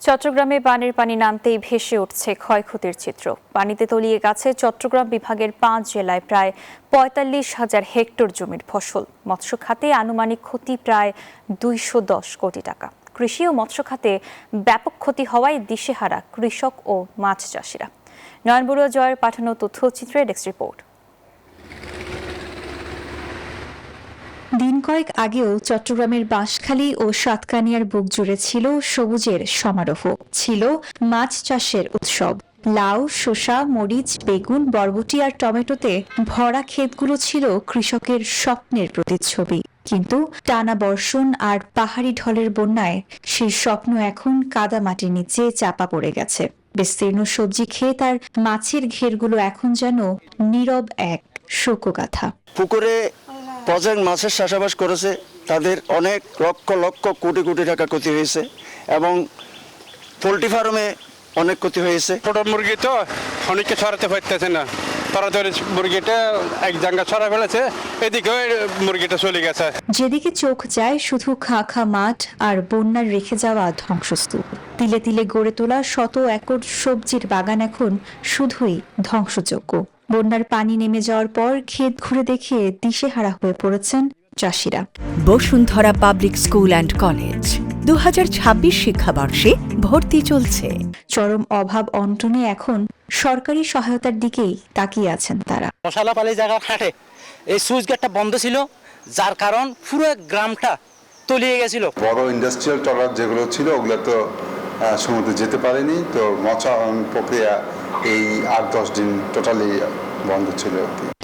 চট্টগ্রামে বানের পানি নামতেই ভেসে উঠছে ক্ষয়ক্ষতির চিত্র। পানিতে তলিয়ে গেছে চট্টগ্রাম বিভাগের 5 জেলায় প্রায় ৪৫,০০০ হেক্টর জমির ফসল। মৎস্য খাতে আনুমানিক ক্ষতি প্রায় ২১০ কোটি টাকা। কৃষি ও মৎস্য খাতে ব্যাপক ক্ষতি হওয়ায় দিশেহারা কৃষক ও মাছ চাষিরা। নয়ন বড়ুয়া জয়ের পাঠানো তথ্যচিত্রে ডেস্ক রিপোর্ট। দিন কয়েক আগেও চট্টগ্রামের বাঁশখালী ও সাতকানিয়ার বুক জুড়ে ছিল সবুজের সমারোহ, ছিল মাছ চাষের উৎসব। লাউ, শসা, মরিচ, বেগুন, বরবটি আর টমেটোতে ভরা ক্ষেতগুলো ছিল কৃষকের স্বপ্নের প্রতিচ্ছবি। কিন্তু টানা বর্ষণ আর পাহাড়ি ঢলের বন্যায় সেই স্বপ্ন এখন কাদা মাটির নিচে চাপা পড়ে গেছে। বিস্তীর্ণ সবজি ক্ষেত আর মাছের ঘেরগুলো এখন যেন নীরব এক শোকগাথা। পুকুরে প্রজেক্ট মাছের চাষাবাস করেছে, তাদের অনেক লক্ষ লক্ষ কোটি কোটি টাকা ক্ষতি হয়েছে এবং পোলট্রি ফার্মে অনেক ক্ষতি হয়েছে। ছোট মুরগি তো অনেককে ছড়াতে পারতেছে না, তাড়াতাড়ি মুরগিটা এক জায়গা ছড়া ফেলেছে, এদিকে মুরগিটা চলে গেছে। যেদিকে চোখ যায় শুধু খাঁ খাঁ মাঠ আর বন্যার রেখে যাওয়া ধ্বংসস্তূপ। তিলে তিলে গড়ে তোলা শত একর সবজির বাগান এখন শুধুই ধ্বংসযোগ্য। বন্যার পানি নেমে যাওয়ার পর ক্ষেত ঘুরে দেখে দিশেহারা হয়ে পড়েছেন চাষিরা। Bashundhara public school and college 2026 শিক্ষাবর্ষে ভর্তি চলছে। চরম অভাব অনটনে এখন সরকারি সহায়তার দিকেই তাকিয়ে আছেন তারা। মশালাপালি জায়গার হাটে এই সুইচ গেটটা বন্ধ ছিল, যার কারণ পুরো গ্রামটা তলিয়ে গেছিল। বড় ইন্ডাস্ট্রিয়াল ট্রলার যেগুলো ছিল ওগুলো তো সমুদ্রে যেতে পারেনি, তো মৎস্য প্রক্রিয়া এই 8-10 দিন টোটালি বন্ধ ছিল।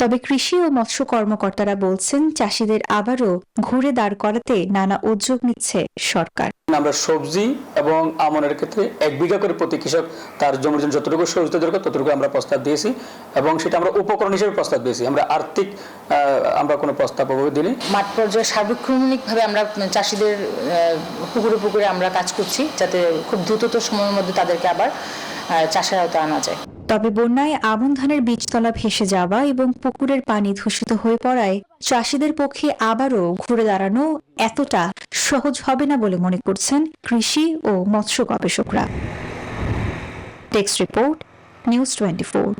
তবে কৃষি ও মৎস্য কর্মকর্তারা বলছেন চাষিদের আবারও ঘুরে দাঁড় করাতে নানা উদ্যোগ নিচ্ছে সরকার। আমরা সবজি এবং আমনের ক্ষেত্রে 1 বিঘা করে প্রতি কৃষক তার জমির জন্য যতটুকু সহযোগিতা দরকার ততটুকু আমরা প্রস্তাব দিয়েছি এবং সেটা আমরা উপকরণ হিসেবে প্রস্তাব দিয়েছি। আমরা আর্থিক আমরা কোনো প্রস্তাব দিইনি। মাঠ পর্যায়ে সার্বক্ষণিকভাবে আমরা চাষিদের পুকুরে পুকুরে আমরা কাজ করছি, যাতে খুব দ্রুত সময়ের মধ্যে তাদেরকে আবার চাষের আওতায় আনা যায়। তবে বন্যায় আমন ধানের বীজতলা ভেসে যাওয়া এবং পুকুরের পানি দূষিত হয়ে পড়ায় চাষিদের পক্ষে আবারও ঘুরে দাঁড়ানো এতটা সহজ হবে না বলে মনে করছেন কৃষি ও মৎস্য গবেষকরা। Desk report, news 24।